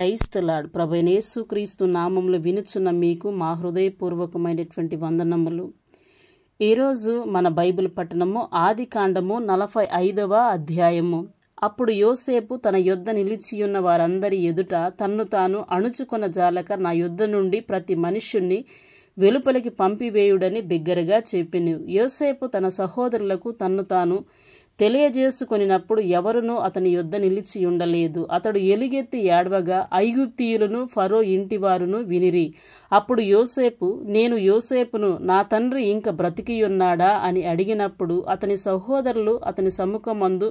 క్రైస్తలాడ్ ప్రభువైన యేసుక్రీస్తు నామములో వినుచున్న మీకు మా హృదయపూర్వకమైనటువంటి వందనములు. ఈరోజు మన బైబిల్ పట్టణము ఆదికాండము 45వ అధ్యాయము. అప్పుడు యోసేపు తన యొద్ద నిలిచియున్న వారందరి ఎదుట తన్ను తాను అణుచుకొన జాలక నా యొద్ద నుండి ప్రతి మనుష్యుణ్ణి వెలుపలికి పంపివేయుడని బిగ్గరగా చెప్పెను. యోసేపు తన సహోదరులకు తన్ను తాను తెలియజేసుకొనినప్పుడు ఎవరునూ అతని యొద్ద నిలిచి ఉండలేదు. అతడు ఎలుగెత్తి ఏడవగా ఐగుప్తీయులను ఫరో ఇంటివారును వినిరి. అప్పుడు యోసేపు, నేను యోసేపును, నా తండ్రి ఇంక బ్రతికియున్నాడా అని అడిగినప్పుడు అతని సహోదరులు అతని సముఖమందు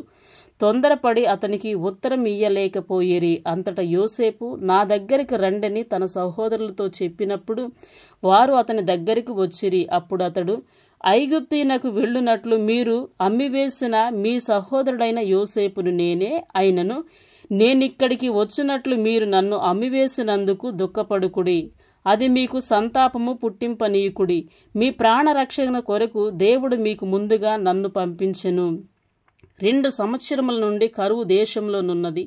తొందరపడి అతనికి ఉత్తరం ఇయ్యలేకపోయిరి. అంతటా యోసేపు, నా దగ్గరికి రండని తన సహోదరులతో చెప్పినప్పుడు వారు అతని దగ్గరికి వచ్చిరి. అప్పుడు అతడు, ఐగుప్తీనకు వెళ్ళునట్లు మీరు అమ్మివేసిన మీ సహోదరుడైన యోసేపును నేనే అయినను నేనిక్కడికి వచ్చినట్లు మీరు నన్ను అమ్మివేసినందుకు దుఃఖపడుకుడి. అది మీకు సంతాపము పుట్టింపనీయుకుడి. మీ ప్రాణరక్షణ కొరకు దేవుడు మీకు ముందుగా నన్ను పంపించెను. 2 సంవత్సరముల నుండి కరువు దేశంలోనున్నది.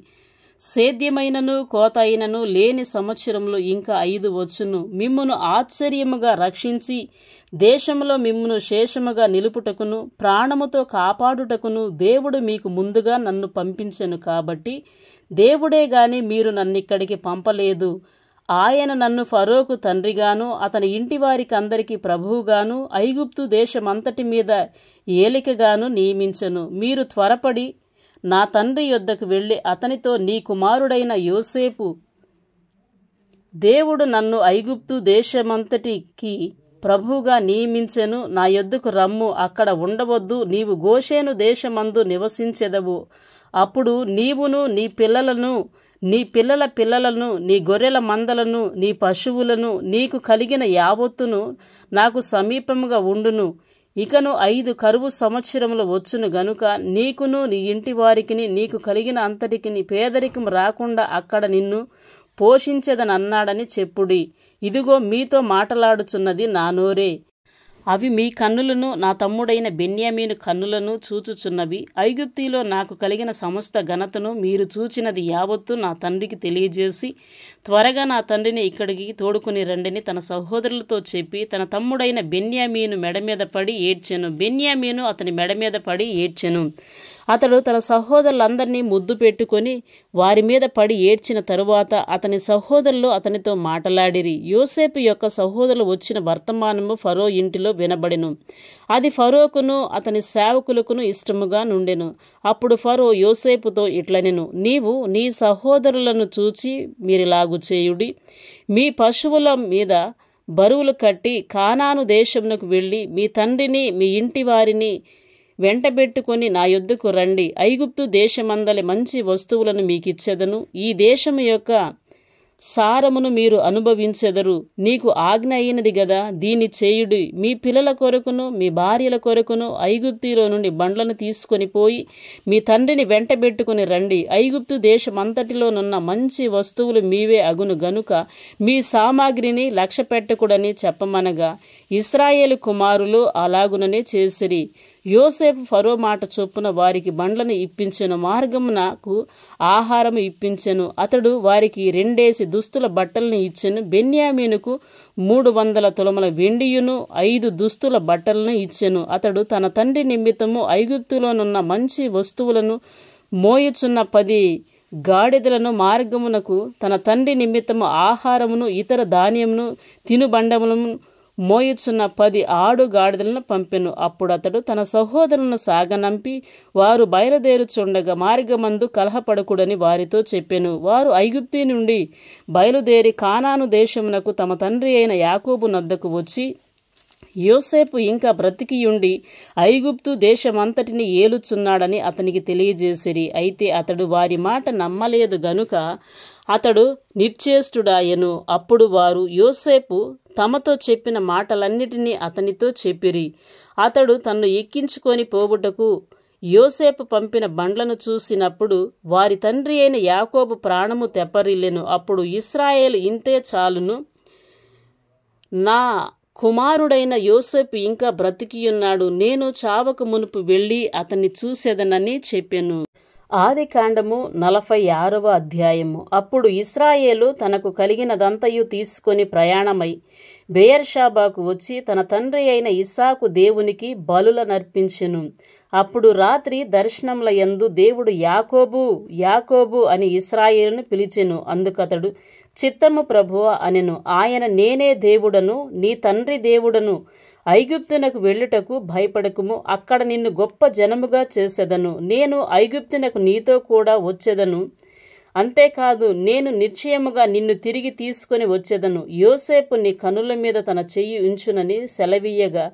సేద్యమైనను కోత అయినను లేని సంవత్సరములు ఇంకా 5 వచ్చును. మిమ్మును ఆశ్చర్యముగా రక్షించి దేశంలో మిమ్మును శేషముగా నిలుపుటకును ప్రాణముతో కాపాడుటకును దేవుడు మీకు ముందుగా నన్ను పంపించెను. కాబట్టి దేవుడే గాని మీరు నన్నిక్కడికి పంపలేదు. ఆయన నన్ను ఫరోకు తండ్రిగాను అతని ఇంటి వారికి అందరికీ ప్రభువుగాను ఐగుప్తు దేశమంతటి మీద ఏలికగాను నియమించెను. మీరు త్వరపడి నా తండ్రి యొద్దకు వెళ్ళి అతనితో, నీ కుమారుడైన యోసేపు దేవుడు నన్ను ఐగుప్తు దేశమంతటికి ప్రభువుగా నియమించెను. నా యొద్దకు రమ్ము, అక్కడ ఉండవద్దు. నీవు గోషేను దేశమందు నివసించెదవు. అప్పుడు నీవును నీ పిల్లలను, నీ పిల్లల పిల్లలను, నీ గొర్రెల మందలను, నీ పశువులను, నీకు కలిగిన యావత్తును నాకు సమీపముగా ఉండును. ఇకను 5 కరువు సంవత్సరములు వచ్చును గనుక నీకును నీ ఇంటి వారికిని నీకు కలిగిన అంతటికిని పేదరికం రాకుండా అక్కడ నిన్ను పోషించెదనన్నాడని చెప్పుడి. ఇదిగో మీతో మాటలాడుచున్నది నా నోరే. అవి మీ కన్నులను నా తమ్ముడైన బెన్యామీను కన్నులను చూచుచున్నవి. ఐగుప్తిలో నాకు కలిగిన సమస్త ఘనతను మీరు చూచినది యావత్తు నా తండ్రికి తెలియజేసి త్వరగా నా తండ్రిని ఇక్కడికి తోడుకుని రండిని తన సహోదరులతో చెప్పి తన తమ్ముడైన బెన్యామీను మెడ మీద పడి ఏడ్చెను. బెన్యామీను అతని మెడ మీద పడి ఏడ్చెను. అతడు తన సహోదరులందరినీ ముద్దు పెట్టుకొని వారి మీద పడి ఏడ్చిన తరువాత అతని సహోదరులు అతనితో మాటలాడిరి. యోసేపు యొక్క సహోదరులు వచ్చిన వర్తమానము ఫరో ఇంటిలో వినబడెను. అది ఫరోకును అతని సేవకులకును ఇష్టముగా నుండెను. అప్పుడు ఫరో యోసేపుతో ఇట్లనెను, నీవు నీ సహోదరులను చూచి మీరిలాగు చేయుడి. మీ పశువుల మీద బరువులు కట్టి కానాను దేశమునకు వెళ్ళి మీ తండ్రిని మీ ఇంటి వారిని వెంటబెట్టుకొని నా యొద్దకు రండి. ఐగుప్తు దేశమందలి మంచి వస్తువులను మీకిచ్చెదను. ఈ దేశము యొక్క సారమును మీరు అనుభవించెదరు. నీకు ఆజ్ఞ అయినది గదా, దీన్ని చేయుడి. మీ పిల్లల కొరకును మీ భార్యల కొరకును ఐగుప్తిలో నుండి బండ్లను తీసుకొని పోయి మీ తండ్రిని వెంటబెట్టుకుని రండి. ఐగుప్తు దేశమంతటిలోనున్న మంచి వస్తువులు మీవే అగును గనుక మీ సామాగ్రిని లక్ష్యపెట్టకుడని చెప్పమనగా ఇశ్రాయేలు కుమారులు అలాగుననే చేసిరి. యోసేపు ఫరో మాట చొప్పున వారికి బండ్లను ఇప్పించెను, మార్గమునకు ఆహారము ఇప్పించెను. అతడు వారికి 2 దుస్తుల బట్టలను ఇచ్చెను. బెన్యామీనుకు 300 తులముల వెండియును 5 దుస్తుల బట్టలను ఇచ్చెను. అతడు తన తండ్రి నిమిత్తము ఐగుప్తులోనున్న మంచి వస్తువులను మోయుచున్న 10 గాడిదలను, మార్గమునకు తన తండ్రి నిమిత్తము ఆహారమును ఇతర ధాన్యమును తినుబండములను మోయుచున్న 10 ఆడు గాడిదలను పంపెను. అప్పుడు అతడు తన సహోదరులను సాగనంపి వారు బయలుదేరుచుండగా మార్గమందు కలహపడకూడని వారితో చెప్పెను. వారు ఐగుప్తు నుండి బయలుదేరి కానాను దేశమునకు తమ తండ్రి అయిన యాకోబు నొద్దకు వచ్చి యోసేపు ఇంకా బ్రతికియుండి ఐగుప్తు దేశమంతటిని ఏలుచున్నాడని అతనికి తెలియజేసిరి. అయితే అతడు వారి మాట నమ్మలేదు గనుక అతడు నిర్చేష్టుడాయెను. అప్పుడు వారు యోసేపు తమతో చెప్పిన మాటలన్నిటినీ అతనితో చెప్పిరి. అతడు తన్ను ఎక్కించుకొని పోవుటకు యోసేపు పంపిన బండ్లను చూసినప్పుడు వారి తండ్రి అయిన యాకోబు ప్రాణము తెప్పరిల్లెను. అప్పుడు ఇశ్రాయేలు ఇంతే చాలును, నా కుమారుడైన యోసేపు ఇంకా బ్రతికియున్నాడు. నేను చావక మునుపు వెళ్ళి అతన్ని చూసేదనని చెప్పెను. ఆదికాండము 46వ అధ్యాయము. అప్పుడు ఇశ్రాయేలు తనకు కలిగినదంతయు తీసుకొని ప్రయాణమై బెయేర్షెబాకు వచ్చి తన తండ్రి అయిన ఇస్సాకు దేవునికి బలుల నర్పించెను. అప్పుడు రాత్రి దర్శనముల యందు దేవుడు యాకోబు యాకోబు అని ఇశ్రాయేలును పిలిచెను. అందుకతడు చిత్తము ప్రభువా అనెను. ఆయన నేనే దేవుడను, నీ తండ్రి దేవుడను. ఐగుప్తునకు వెళ్ళుటకు భయపడకుము, అక్కడ నిన్ను గొప్ప జనముగా చేసెదను. నేను ఐగుప్తునకు నీతో కూడా వచ్చెదను. అంతేకాదు, నేను నిశ్చయముగా నిన్ను తిరిగి తీసుకొని వచ్చెదను. యోసేపు నీ కనుల మీద తన చెయ్యి ఉంచునని సెలవీయగా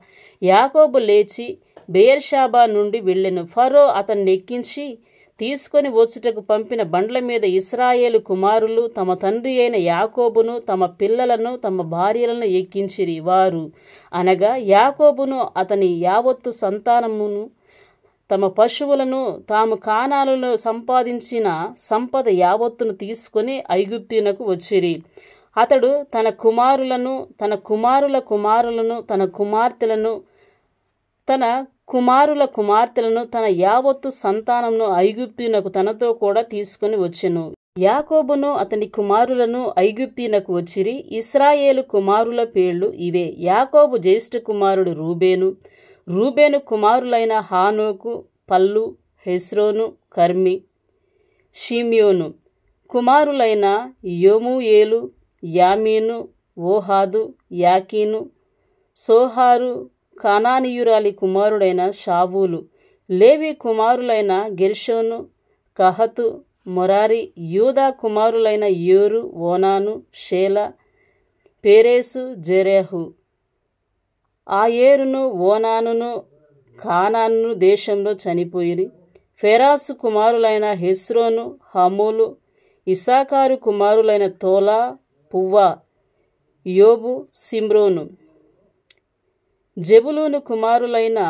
యాకోబు లేచి బెయేర్షెబా నుండి వెళ్ళెను. ఫరో అతన్ని ఎక్కించి తీసుకొని వచ్చుటకు పంపిన బండ్ల మీద ఇశ్రాయేలు కుమారులు తమ తండ్రి అయిన యాకోబును తమ పిల్లలను తమ భార్యలను ఎక్కించిరి. వారు అనగా యాకోబును అతని యావత్తు సంతానమును తమ పశువులను తాము కానాలలో సంపాదించిన సంపద యావత్తును తీసుకొని ఐగుప్తునకు వచ్చిరి. అతడు తన కుమారులను తన కుమారుల కుమారులను తన కుమార్తెలను తన కుమారుల కుమార్తెలను తన యావత్తు సంతానమును ఐగుప్తునకు తనతో కూడా తీసుకుని వచ్చెను. యాకోబును అతని కుమారులను ఐగుప్తునకు వచ్చిరి. ఇశ్రాయేలు కుమారుల పేర్లు ఇవే. యాకోబు జ్యేష్ఠ కుమారుడు రూబేను. రూబేను కుమారులైన హానోకు, పల్లు, హెస్రోను, కర్మి, షిమ్యోను. కుమారులైన యోముయేలు, యామీను, ఓహాదు, యాకీను, సోహారు. కానానీయురాలి కుమారుడైన షావూలు. లేవి కుమారులైన గెర్షోను, కహతు, మొరారి. యూదా కుమారులైన యోరు, ఓనాను, షేలా, పేరేసు, జెరహు. ఆ ఏరును ఓనానును కానాను దేశంలో చనిపోయిరి. ఫెరాసు కుమారులైన హెస్రోను, హమూలు. ఇస్సాకారు కుమారులైన తోలా, పువ్వా, యోబు, సిమ్రోను. జెబులూను కుమారులైన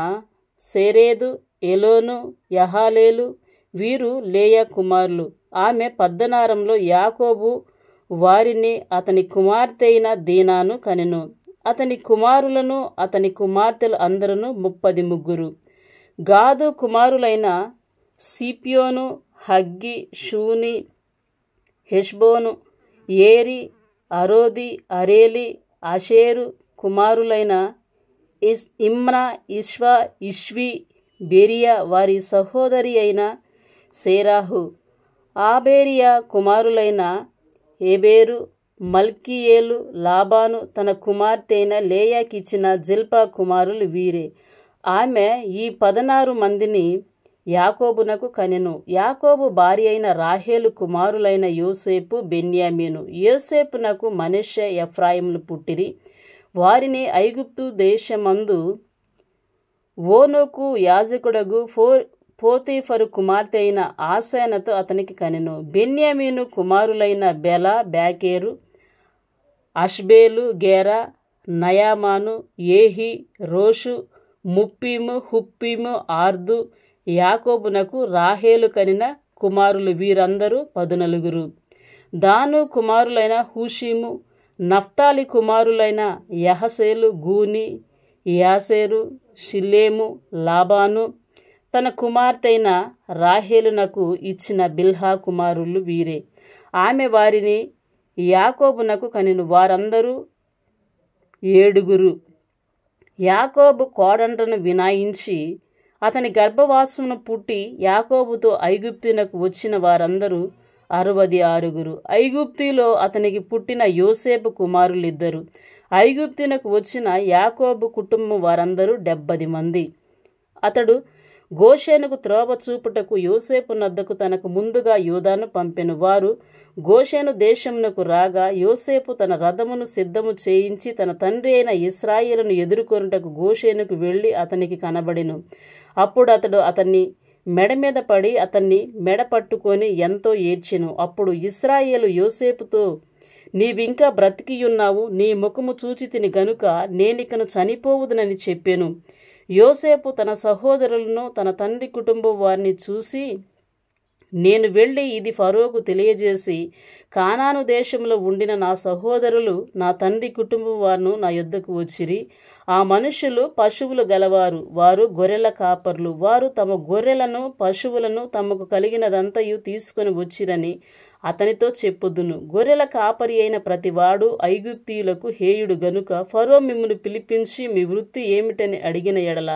సేరేదు, ఎలోను, యహాలేలు. వీరు లేయా కుమారులు. ఆమె పద్దనారంలో యాకోబు వారిని అతని కుమార్తె అయిన దీనాను కనెను. అతని కుమారులను అతని కుమార్తెలు అందరూ 33. గాదు కుమారులైన సిప్యోను, huggy, Shuni, Heshbon, Eri, Arodi, Areli. Asher కుమారులైన ఇమ్నా, ఇష్వా, ఇష్వి, బెరియా. వారి సహోదరి అయిన సేరాహు. ఆబేరియా కుమారులైన హెబెరు, మల్కీయేలు. లాబాను తన కుమార్తె అయిన లేయాకిచ్చిన జిల్పా కుమారులు వీరే. ఆమె ఈ 16 మందిని యాకోబునకు కనెను. యాకోబు భార్య అయిన రాహేలు కుమారులైన యోసేపు, బెన్యామీను. యోసేపునకు మనష్షే, ఎఫ్రాయిములు పుట్టిరి. వారిని ఐగుప్తు దేశమందు ఓనోకు యాజకుడగు పోతీఫరు కుమార్తె అయిన ఆసేనతో అతనికి కనెను. బెన్యామీను కుమారులైన బెల, బేకెరు, అష్బేలు, గేరా, నయామాను, ఏహి, రోషు, ముప్పీము, హుప్పీము, ఆర్దు. యాకోబునకు రాహేలు కనిన కుమారులు వీరందరూ 14. దాను కుమారులైన హూషీము. నఫ్తాలి కుమారులైన యహసేలు, గూని, యాసేరు, షిల్లేము. లాబాను తన కుమార్తె అయిన రాహేలునకు ఇచ్చిన బిల్హా కుమారులు వీరే. ఆమె వారిని యాకోబునకు కనెను. వారందరూ 7. యాకోబు కోడండ్రను వినాయించి అతని గర్భవాసమును పుట్టి యాకోబుతో ఐగుప్తునకు వచ్చిన వారందరూ 66. ఐగుప్తులో అతనికి పుట్టిన యోసేపు కుమారులిద్దరు. ఐగుప్తునకు వచ్చిన యాకోబు కుటుంబం వారందరూ 70 మంది. అతడు గోషెనుకు త్రోవ చూపుటకు యోసేపు నద్దకు తనకు ముందుగా యూదాను పంపెను. వారు గోషెను దేశమునకు రాగా యోసేపు తన రథమును సిద్ధము చేయించి తన తండ్రి అయిన ఇశ్రాయేలును ఎదుర్కొనుటకు గోషెనుకు వెళ్ళి అతనికి కనబడెను. అప్పుడు అతడు అతన్ని మెడ మీద పడి అతన్ని మెడ పట్టుకొని ఎంతో ఏడ్చెను. అప్పుడు ఇశ్రాయేలు యోసేపుతో, నీవింకా బ్రతికియున్నావు, నీ ముఖము చూచితిని గనుక నేనికను చనిపోవుదునని చెప్పెను. యోసేపు తన సహోదరులను తన తండ్రి కుటుంబం వారిని చూసి నేను వెళ్ళి ఇది ఫరోకు తెలియజేసి, కానాను దేశంలో ఉండిన నా సహోదరులు నా తండ్రి కుటుంబం వారును నా యొద్దకు వచ్చిరి. ఆ మనుషులు పశువులు గలవారు, వారు గొర్రెల కాపర్లు. వారు తమ గొర్రెలను పశువులను తమకు కలిగినదంతయు తీసుకొని వచ్చిరని అతనితో చెప్పుదును. గొర్రెల కాపరి అయిన ప్రతివాడు ఐగుప్తీయులకు హేయుడు గనుక ఫరో మిమ్మును పిలిపించి మీ వృత్తి ఏమిటని అడిగిన ఎడల,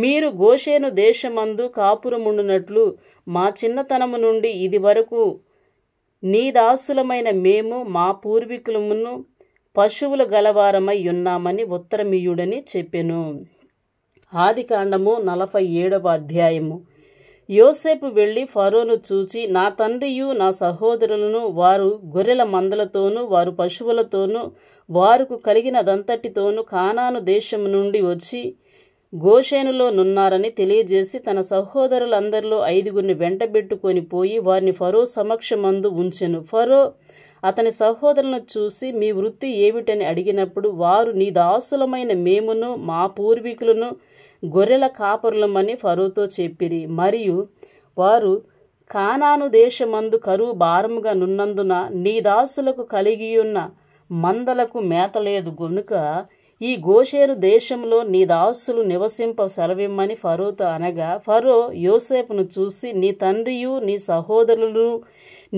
మీరు గోషేను దేశమందు కాపురముండునట్లు మా చిన్నతనము నుండి ఇది వరకు నీ దాసులమైన మేము మా పూర్వీకులమును పశువులు గలవారమై ఉన్నామని ఉత్తరమియుడని చెప్పెను. ఆదికాండము 47వ అధ్యాయము. యోసేపు వెళ్ళి ఫరోను చూచి, నా తండ్రియు నా సహోదరులను వారు గొర్రెల మందలతోనూ వారు పశువులతోనూ వారుకు కలిగినదంతటితోనూ కానాను దేశము నుండి వచ్చి గోషేనులో నున్నారని తెలియజేసి తన సహోదరులందరిలో 5గురిని వెంటబెట్టుకొని పోయి వారిని ఫరో సమక్షమందు ఉంచెను. ఫరో అతని సహోదరులను చూసి, మీ వృత్తి ఏమిటని అడిగినప్పుడు వారు, నీ దాసులమైన మేమును మా పూర్వీకులను గొర్రెల కాపరులమని ఫరోతో చెప్పిరి. మరియు వారు, కానాను దేశమందు కరువు భారముగా నున్నందున నీ దాసులకు కలిగియున్న మందలకు మేత లేదు గనుక ఈ గోషేను దేశంలో నీ దాసులు నివసింప సెలవిమ్మని ఫరోతో అనగా, ఫరో యోసేపును చూసి, నీ తండ్రియు నీ సహోదరులు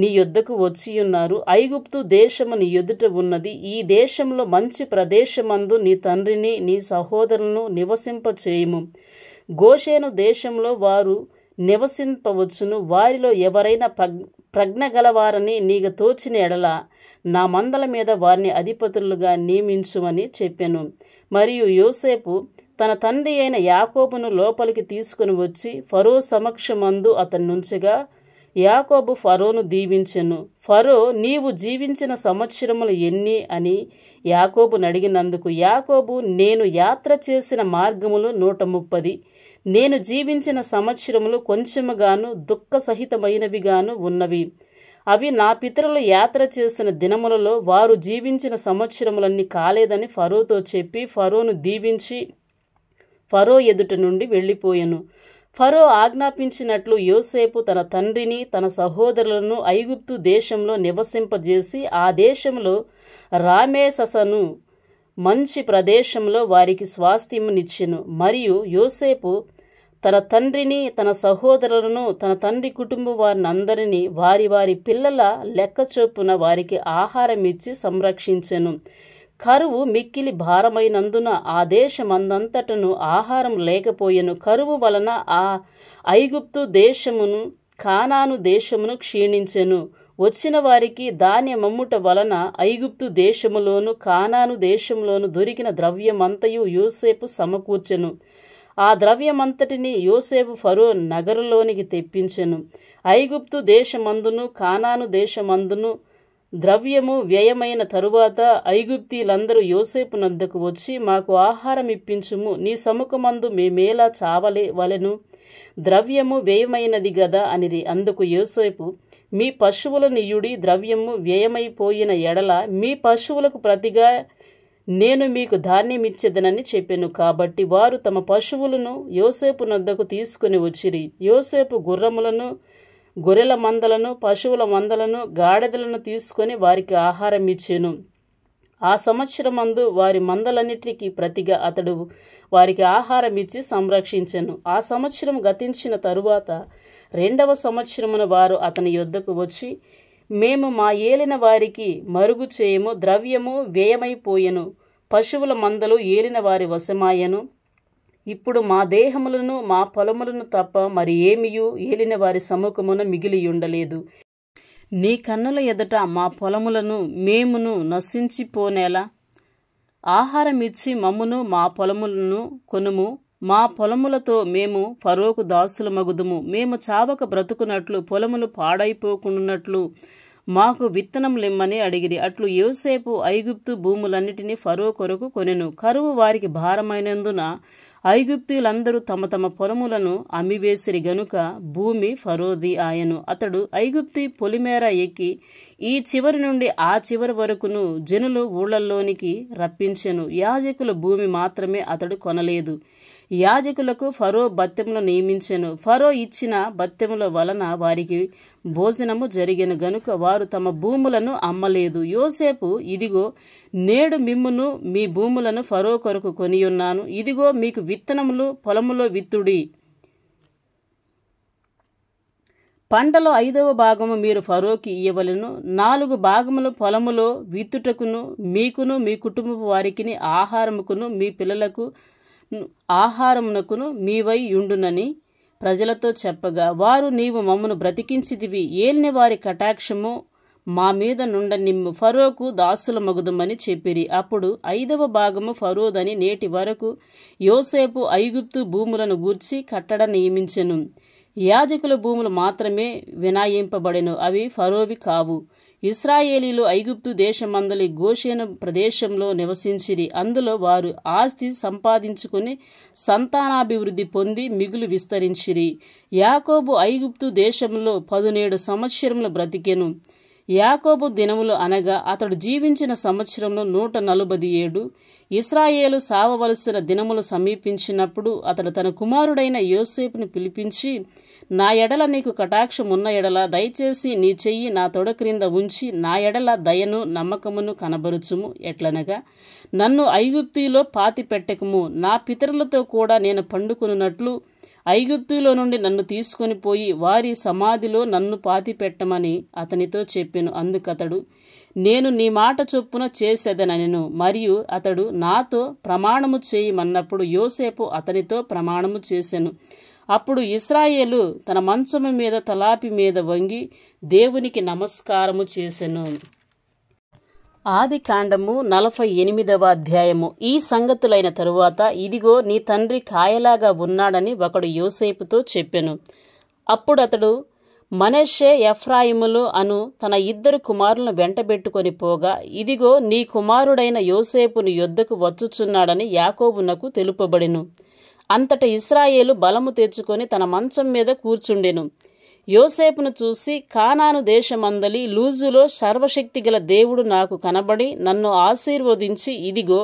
నీ యొద్దకు వచ్చియున్నారు. ఐగుప్తు దేశము నీ ఎదుట ఉన్నది. ఈ దేశంలో మంచి ప్రదేశమందు నీ తండ్రిని నీ సహోదరులను నివసింపచేయుము. గోషేను దేశంలో వారు నివసింపవచ్చును. వారిలో ఎవరైనా ప్రజ్ఞ గలవారని నీకు తోచిన ఎడల నా మందల మీద వారిని అధిపతులుగా నియమించుమని చెప్పెను. మరియు యోసేపు తన తండ్రి అయిన యాకోబును లోపలికి తీసుకుని వచ్చి ఫరో సమక్షమందు అతని నుంచగా, యాకోబు ఫరోను దీవించెను. ఫరో, నీవు జీవించిన సంవత్సరములు ఎన్ని అని యాకోబును అడిగినందుకు యాకోబు, నేను యాత్ర చేసిన మార్గములు 130. నేను జీవించిన సంవత్సరములు కొంచెముగాను దుఃఖసహితమైనవిగాను ఉన్నవి. అవి నా పితరులు యాత్ర చేసిన దినములలో వారు జీవించిన సంవత్సరములన్నీ కాలేదని ఫరోతో చెప్పి ఫరోను దీవించి ఫరో ఎదుట నుండి వెళ్ళిపోయెను. ఫరో ఆజ్ఞాపించినట్లు యోసేపు తన తండ్రిని తన సహోదరులను ఐగుప్తు దేశంలో నివసింపజేసి ఆ దేశంలో రామేససను మంచి ప్రదేశంలో వారికి స్వాస్థ్యమునిచ్చెను. మరియు యోసేపు తన తండ్రిని తన సహోదరులను తన తండ్రి కుటుంబం వారిని అందరినీ వారి వారి పిల్లల లెక్క చొప్పున వారికి ఆహారం ఇచ్చి సంరక్షించెను. కరువు మిక్కిలి భారమైనందున ఆ దేశమందంతటను ఆహారం లేకపోయెను. కరువు వలన ఆ ఐగుప్తు దేశమును కానాను దేశమును క్షీణించెను. వచ్చిన వారికి ధాన్యమమ్ముట వలన ఐగుప్తు దేశములోను కానాను దేశంలోను దొరికిన ద్రవ్యమంతయు యోసేపు సమకూర్చెను. ఆ ద్రవ్యమంతటిని యోసేపు ఫరో నగరులోనికి తెప్పించెను. ఐగుప్తు దేశమందును కానాను దేశమందును ద్రవ్యము వ్యయమైన తరువాత ఐగుప్తీలందరూ యోసేపు నద్దకు వచ్చి, మాకు ఆహారం ఇప్పించుము, నీ సముఖమందు మేమేలా చావలేవలెను, ద్రవ్యము వ్యయమైనది గదా అనిరి. అందుకు యోసేపు, మీ పశువులను ఇయ్యుడి, ద్రవ్యము వ్యయమైపోయిన ఎడల మీ పశువులకు ప్రతిగా నేను మీకు ధాన్యమిచ్చేదనని చెప్పెను. కాబట్టి వారు తమ పశువులను యోసేపు నద్దకు తీసుకుని వచ్చిరి. యోసేపు గుర్రములను గొర్రెల మందలను పశువుల మందలను గాడిదలను తీసుకొని వారికి ఆహారం ఇచ్చెను. ఆ సంవత్సరమందు వారి మందలన్నిటికీ ప్రతిగా అతడు వారికి ఆహారం ఇచ్చి సంరక్షించెను. ఆ సంవత్సరం గతించిన తరువాత 2వ సంవత్సరమున వారు అతని యొద్దకు వచ్చి, మేము మా ఏలిన వారికి మరుగు చేయము, ద్రవ్యము వ్యయమైపోయెను, పశువుల మందలు ఏలిన వారి వశమాయెను. ఇప్పుడు మా దేహములను మా పొలములను తప్ప మరి ఏమియూ ఏలిన వారి సముఖమున మిగిలియుండలేదు. నీ కన్నుల ఎదుట మా పొలములను మేమును నశించిపోనేలా ఆహారం ఇచ్చి మమ్మును మా పొలములను కొనుము. మా పొలములతో మేము ఫరోకు దాసులమగుదుము. మేము చావక బ్రతుకున్నట్లు పొలములు పాడైపోకున్నట్లు మాకు విత్తనములిమ్మని అడిగిరి. అట్లు యోసేపు ఐగుప్తు భూములన్నిటినీ ఫరో కొరకు కొనెను. కరువు వారికి భారమైనందున ఐగుప్తీయులందరూ తమ తమ పొలములను అమ్మివేసిరి గనుక భూమి ఫరోది ఆయను. అతడు ఐగుప్తి పొలిమేర ఎక్కి ఈ చివరి నుండి ఆ చివరి వరకును జనులు ఊళ్ళల్లోనికి రప్పించెను. యాజకుల భూమి మాత్రమే అతడు కొనలేదు. యాజకులకు ఫరో బత్తెములు నియమించెను. ఫరో ఇచ్చిన బత్తెముల వలన వారికి భోజనము జరిగెను గనుక వారు తమ భూములను అమ్మలేదు. యోసేపు, ఇదిగో నేడు మిమ్మును మీ భూములను ఫరో కొరకు కొనియున్నాను. ఇదిగో మీకు విత్తనములు పొలములో విత్తుడి. పంటలో 5వ భాగము మీరు ఫరోకి ఇయ్యవలెను. 4 భాగములు పొలములో విత్తుటకును మీకును మీ కుటుంబపు వారికిని ఆహారముకును మీ పిల్లలకు ఆహారమునకును మీవై యుండునని ప్రజలతో చెప్పగా, వారు, నీవు మమ్మను బ్రతికించితివి, ఏలిన వారి కటాక్షము మా మీద నుండనిమ్ము, ఫరోకు దాసుల మగుదమని చెప్పిరి. అప్పుడు 5వ భాగము ఫరోదని నేటి వరకు యోసేపు ఐగుప్తు భూములను గూర్చి కట్టడ నియమించెను. యాజకుల భూములు మాత్రమే వినాయింపబడెను, అవి ఫరోవి కావు. ఇశ్రాయేలీలు ఐగుప్తు దేశమందలి గోషేను ప్రదేశంలో నివసించిరి. అందులో వారు ఆస్తి సంపాదించుకుని సంతానాభివృద్ధి పొంది మిగులు విస్తరించిరి. యాకోబు ఐగుప్తు దేశంలో 17 సంవత్సరములు బ్రతికెను. యాకోబు దినములు అనగా అతడు జీవించిన సంవత్సరంలో 147. ఇశ్రాయేలు సావవలసిన దినములు సమీపించినప్పుడు అతడు తన కుమారుడైన యోసేపును పిలిపించి, నా ఎడల నీకు కటాక్షం ఉన్న ఎడల దయచేసి నీ చెయ్యి నా తొడ క్రింద ఉంచి నా ఎడల దయను నమ్మకమును కనబరుచుము. ఎట్లనగా, నన్ను ఐగుప్తులో పాతిపెట్టకము, నా పితరులతో కూడా నేను పండుకొనున్నట్లు ఐగుప్తులో నుండి నన్ను తీసుకొని పోయి వారి సమాధిలో నన్ను పాతిపెట్టమని అతనితో చెప్పెను. అందుకతడు, నేను నీ మాట చొప్పున చేసేదనెను. మరియు అతడు నాతో ప్రమాణము చేయమన్నప్పుడు యోసేపు అతనితో ప్రమాణము చేసెను. అప్పుడు ఇశ్రాయేలు తన మంచము మీద తలాపి మీద వంగి దేవునికి నమస్కారము చేసెను. ఆదికాండము 48వ అధ్యాయము. ఈ సంగతులైన తరువాత, ఇదిగో నీ తండ్రి కాయలాగా ఉన్నాడని ఒకడు యోసేపుతో చెప్పెను. అప్పుడతడు మనష్షే ఎఫ్రాయిములు అను తన 2 కుమారులను వెంటబెట్టుకొని పోగా, ఇదిగో నీ కుమారుడైన యోసేపుని యొద్దకు వచ్చుచున్నాడని యాకోబునకు తెలుపబడెను. అంతట ఇశ్రాయేలు బలము తెచ్చుకొని తన మంచం మీద కూర్చుండెను. యోసేపును చూసి, కానాను దేశమందలి లూజులో సర్వశక్తిగల దేవుడు నాకు కనబడి నన్ను ఆశీర్వదించి, ఇదిగో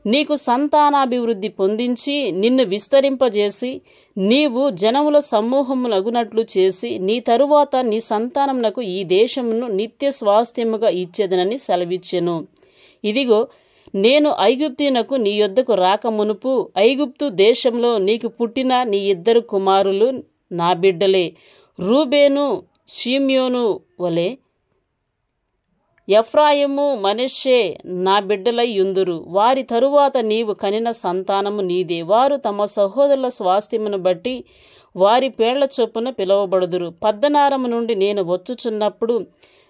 నీకు సంతానాభివృద్ధి పొందించి నిన్ను విస్తరింపజేసి నీవు జనముల సమూహములగునట్లు చేసి నీ తరువాత నీ సంతానమునకు ఈ దేశమును నిత్య స్వాస్థ్యముగా ఇచ్చేదనని సెలవిచ్చెను. ఇదిగో నేను ఐగుప్తీనకు నీ యొద్దకు రాకమునుపు ఐగుప్తు దేశంలో నీకు పుట్టిన నీ 2 కుమారులు నా బిడ్డలే. రూబేను షిమ్యోను వలె ఎఫ్రాయిము మనష్షే నా బిడ్డలై యుందురు. వారి తరువాత నీవు కనిన సంతానము నీదే. వారు తమ సహోదరుల స్వాస్థ్యమును బట్టి వారి పేర్ల చొప్పున పిలువబడుదురు. పద్దనారము నుండి నేను వచ్చుచున్నప్పుడు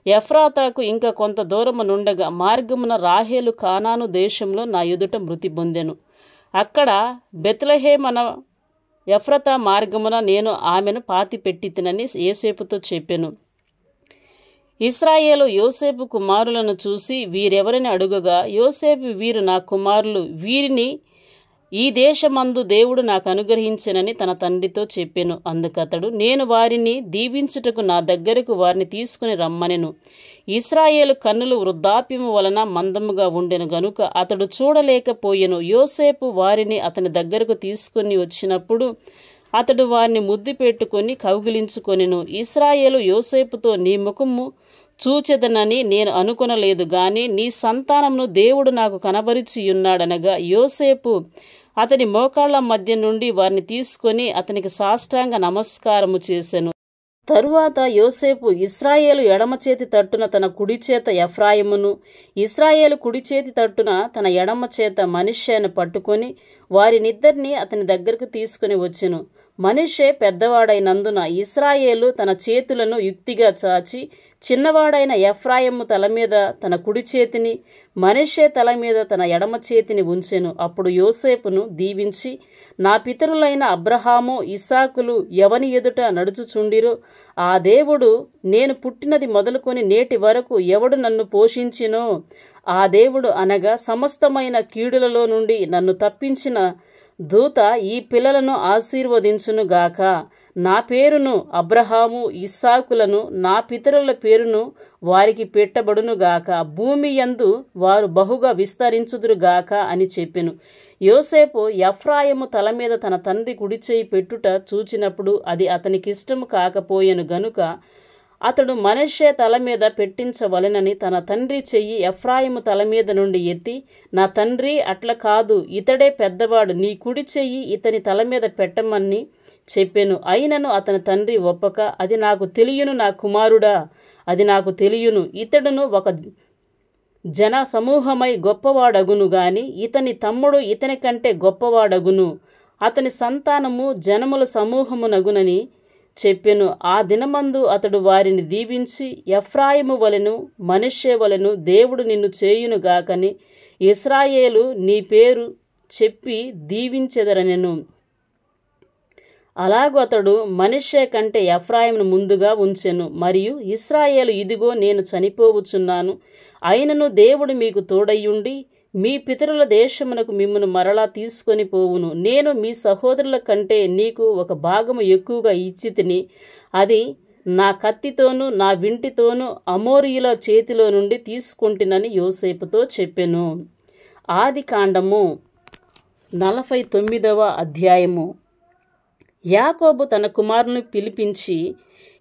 ఎఫ్రాతాకు ఇంకా కొంత దూరము నుండగా మార్గమున రాహేలు కానాను దేశంలో నా ఎదుట మృతి పొందెను. అక్కడ బెత్లెహేమన ఎఫ్రతా మార్గమున నేను ఆమెను పాతిపెట్టితినని యోసేపుతో చెప్పెను. ఇశ్రాయేలు యోసేపు కుమారులను చూసి వీరెవరిని అడుగగా, యోసేపు, వీరు నా కుమారులు, వీరిని ఈ దేశమందు దేవుడు నాకు అనుగ్రహించెనని తన తండ్రితో చెప్పెను. అందుకతడు, నేను వారిని దీవించుటకు నా దగ్గరకు వారిని తీసుకుని రమ్మనెను. ఇశ్రాయేలు కన్నులు వృద్ధాప్యము వలన మందముగా ఉండెను గనుక అతడు చూడలేకపోయెను. యోసేపు వారిని అతని దగ్గరకు తీసుకుని వచ్చినప్పుడు అతడు వారిని ముద్దు పెట్టుకొని కౌగిలించుకొనెను. ఇశ్రాయేలు యోసేపుతో, నీ ముఖము చూచెదనని నేను అనుకొనలేదు గాని నీ సంతానమును దేవుడు నాకు కనబరిచియున్నాడనగా, యోసేపు అతని మోకాళ్ల మధ్య నుండి వారిని తీసుకొని అతనికి సాష్టాంగ నమస్కారము చేసెను. తరువాత యోసేపు ఇశ్రాయేలు ఎడమ చేతి తట్టున తన కుడి చేత ఎఫ్రాయిమును, ఇశ్రాయేలు కుడి చేతి తట్టున తన ఎడమ చేత మనష్షేను పట్టుకొని వారినిద్దరినీ అతని దగ్గరకు తీసుకుని వచ్చెను. మనష్షే పెద్దవాడైనందున ఇశ్రాయేలు తన చేతులను యుక్తిగా చాచి చిన్నవాడైన ఎఫ్రాయిము తల మీద తన కుడి చేతిని, మనష్షే తల మీద తన ఎడమ చేతిని ఉంచెను. అప్పుడు యోసేపును దీవించి, నా పితరులైన అబ్రహాము ఇస్సాకులు ఎవని ఎదుట నడుచుచుండిరో ఆ దేవుడు, నేను పుట్టినది మొదలుకొని నేటి వరకు ఎవడు నన్ను పోషించినో ఆ దేవుడు, అనగా సమస్తమైన కీడులలో నుండి నన్ను తప్పించిన దూత ఈ పిల్లలను ఆశీర్వదించునుగాక. నా పేరును అబ్రహాము ఇస్సాకులను నా పితరుల పేరును వారికి పెట్టబడునుగాక, భూమి యందు వారు బహుగా విస్తరించుదురుగాక అని చెప్పెను. యోసేపు ఎఫ్రాయిము తల మీద తన తండ్రి కుడిచేయి పెట్టుట చూచినప్పుడు అది అతనికిష్టము కాకపోయెను గనుక అతడు మనష్షే తల మీద పెట్టించవలెనని తన తండ్రి చెయ్యి ఎఫ్రాయిము తల మీద నుండి ఎత్తి, నా తండ్రి, అట్ల కాదు, ఇతడే పెద్దవాడు, నీ కుడి చెయ్యి ఇతని తల మీద పెట్టమని చెప్పెను. అయినను అతని తండ్రి ఒప్పక, అది నాకు తెలియను నా కుమారుడా, అది నాకు తెలియను, ఇతడును ఒక జన సమూహమై గొప్పవాడగును గాని ఇతని తమ్ముడు ఇతని కంటే గొప్పవాడగును, అతని సంతానము జనముల సమూహమునగునని చెప్పెను. ఆ దినమందు అతడు వారిని దీవించి, ఎఫ్రాయిము వలెను మనష్షే వలెను దేవుడు నిన్ను చేయునుగాకని ఇశ్రాయేలు నీ పేరు చెప్పి దీవించెదరనెను. అలాగూ అతడు మనష్షే కంటే ఎఫ్రాయిమును ముందుగా ఉంచెను. మరియు ఇశ్రాయేలు, ఇదిగో నేను చనిపోవచ్చున్నాను, అయినను దేవుడు మీకు తోడయ్యుండి మీ పితరుల దేశమునకు మిమ్మును మరలా తీసుకొని పోవును. నేను మీ సహోదరుల కంటే నీకు ఒక భాగము ఎక్కువగా ఇచ్చితిని, అది నా కత్తితోనూ నా వింటితోనూ అమోరీయుల చేతిలో నుండి తీసుకొంటినని యోసేపుతో చెప్పెను. ఆదికాండము 49వ అధ్యాయము. యాకోబు తన కుమారుని పిలిపించి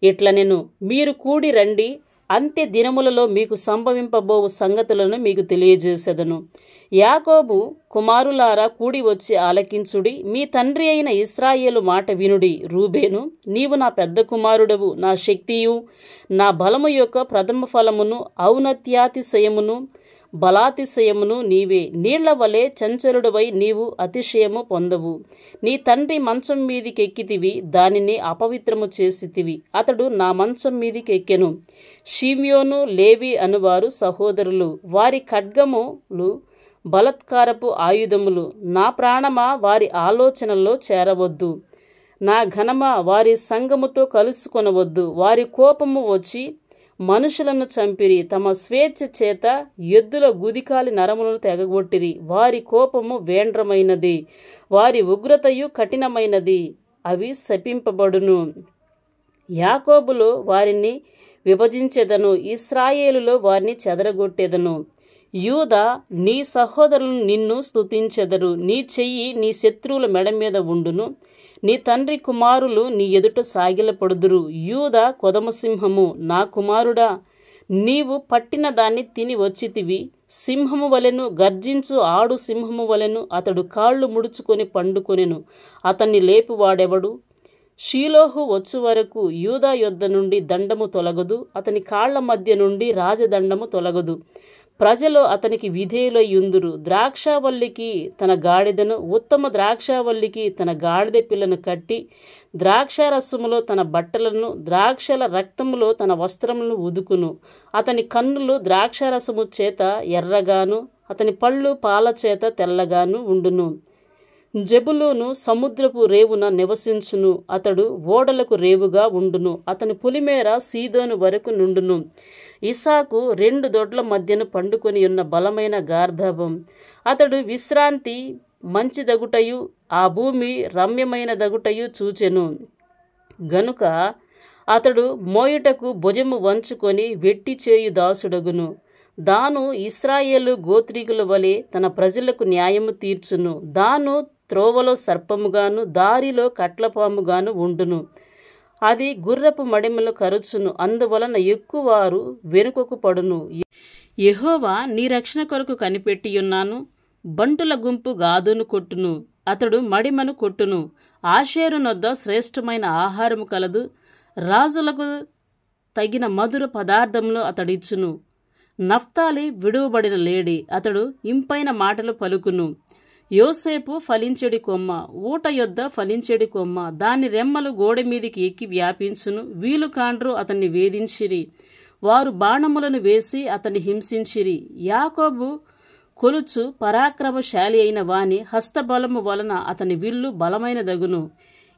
ఇట్లనెను, మీరు కూడి రండి, అంత్య దినములలో మీకు సంభవింపబోవు సంగతులను మీకు తెలియజేసెదను. యాకోబు కుమారులారా, కూడి వచ్చి ఆలకించుడి, మీ తండ్రి అయిన ఇశ్రాయేలు మాట వినుడి. రూబేను, నీవు నా పెద్ద కుమారుడవు, నా శక్తియు నా బలము యొక్క ప్రథమ ఫలమును, ఔన్నత్యాతిశయమును బలాతిశయమును నీవే. నీళ్ల వలె చంచలుడవై నీవు అతిశయము పొందవు. నీ తండ్రి మంచం మీదికెక్కితివి, దానిని అపవిత్రము చేసితివి. అతడు నా మంచం మీదికెక్కెను. షిమ్యోను, లేవి అనువారు సహోదరులు, వారి ఖడ్గములు బలత్కారపు ఆయుధములు. నా ప్రాణమా, వారి ఆలోచనల్లో చేరవద్దు. నా ఘనమా, వారి సంగముతో కలుసుకొనవద్దు. వారి కోపము వచ్చి మనుషులను చంపిరి, తమ స్వేచ్ఛ చేత ఎద్దుల గుదికాలి నరములను తెగగొట్టిరి. వారి కోపము వేండ్రమైనది, వారి ఉగ్రతయు కఠినమైనది, అవి శపింపబడును. యాకోబులో వారిని విభజించెదను, ఇశ్రాయేలులో వారిని చెదరగొట్టెదను. యూదా, నీ సహోదరులు నిన్ను స్తుతించెదరు, నీ చెయ్యి నీ శత్రువుల మెడ మీద ఉండును, నీ తండ్రి కుమారులు నీ ఎదుట సాగిలపడుదురు. యూదా కొదమసింహము, నా కుమారుడా, నీవు పట్టిన దాన్ని తిని వచ్చితివి. సింహము వలెను, గర్జించు ఆడు సింహము వలెను అతడు కాళ్ళు ముడుచుకొని పండుకొనెను. అతన్ని లేపువాడెవడు? షీలోహు వచ్చు వరకు యూదా యొద్ద నుండి దండము తొలగదు, అతని కాళ్ల మధ్య నుండి రాజదండము తొలగదు. ప్రజలు అతనికి విధేయులయ్యుందురు. ద్రాక్షావల్లికి తన గాడిదను, ఉత్తమ ద్రాక్షావల్లికి తన గాడిద పిల్లను కట్టి, ద్రాక్షారసములో తన బట్టలను, ద్రాక్షల రక్తములో తన వస్త్రములను ఉదుకును. అతని కన్నులు ద్రాక్షారసము చేత ఎర్రగాను, అతని పళ్ళు పాల చేత తెల్లగాను ఉండును. జెబులూను సముద్రపు రేవున నివసించును, అతడు ఓడలకు రేవుగా ఉండును. అతని పులిమేర సీదోను వరకు నుండును. ఇసాకు 2 దొడ్ల మధ్యను పండుకొని ఉన్న బలమైన గార్ధబం. అతడు విశ్రాంతి మంచిదగుటయు ఆ భూమి రమ్యమైన దగుటయు చూచెను గనుక అతడు మోయుటకు భుజము వంచుకొని వెట్టి చేయు దాసుడగును. దాను ఇశ్రాయేలు గోత్రీకుల వలె తన ప్రజలకు న్యాయము తీర్చును. దాను త్రోవలో సర్పముగాను, దారిలో కట్లపాముగాను ఉండును. అది గుర్రపు మడిమలు కరుచును, అందువలన ఎక్కువారు వెనుకకు పడును. యెహోవా నీ రక్షణ కొరకు కనిపెట్టియున్నాను. బంటుల గుంపు గాదును కొట్టును, అతడు మడిమను కొట్టును. ఆషేరు నొద్ద శ్రేష్టమైన ఆహారము కలదు, రాజులకు తగిన మధుర పదార్థములు అతడిచ్చును. నఫ్తాలి విడువబడిన లేడి, అతడు ఇంపైన మాటలు పలుకును. యోసేపు ఫలించెడి కొమ్మ, ఊట యొద్ద ఫలించెడి కొమ్మ, దాని రెమ్మలు గోడ మీదికి ఎక్కి వ్యాపించును. వీలుకాండ్రు అతన్ని వేధించిరి, వారు బాణములను వేసి అతన్ని హింసించిరి. యాకోబు కొలుచు పరాక్రమశాలి అయిన వాని హస్తబలము వలన అతని విల్లు బలమైనదగును.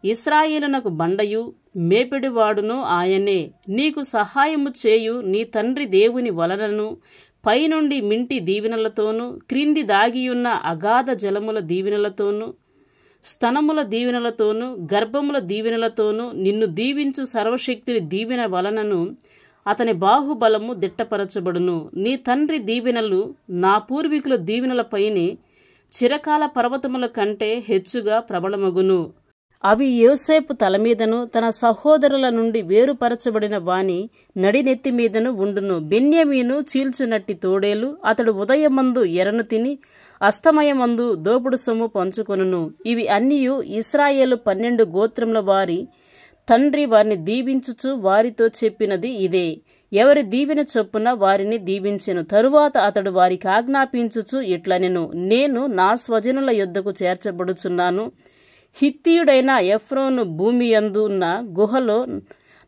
ఇశ్రాయేలునకు బండయు మేపెడివాడును ఆయనే. నీకు సహాయము చేయు నీ తండ్రి దేవుని వలనను, పైనుండి మింటి దీవెనలతోనూ, క్రింది దాగియున్న అగాధ జలముల దీవెనలతోనూ, స్తనముల దీవెనలతోనూ గర్భముల దీవెనలతోనూ నిన్ను దీవించు సర్వశక్తుని దీవెన వలనను అతని బాహుబలము దిట్టపరచబడును. నీ తండ్రి దీవెనలు నా పూర్వీకుల దీవెనలపైనే చిరకాల పర్వతముల కంటే హెచ్చుగా ప్రబలమగును. అవి యోసేపు తల మీదను తన సహోదరుల నుండి వేరుపరచబడిన వాని నడినెత్తి మీదను ఉండును. బెన్యామీను చీల్చునట్టి తోడేలు అతడు ఉదయమందు ఎరను తిని అస్తమయమందు దోపుడు సొమ్ము పంచుకొనును. ఇవి అన్నియు ఇశ్రాయేలు 12 గోత్రముల వారి తండ్రి వారిని దీవించుచు వారితో చెప్పినది ఇదే. ఎవరి దీవెన చొప్పున వారిని దీవించెను. తరువాత అతడు వారికి ఆజ్ఞాపించుచు ఇట్లనెను, నేను నా స్వజనుల యొద్దకు చేర్చబడుచున్నాను. హిత్తీయుడైన ఎఫ్రోను భూమి యందు ఉన్న గుహలో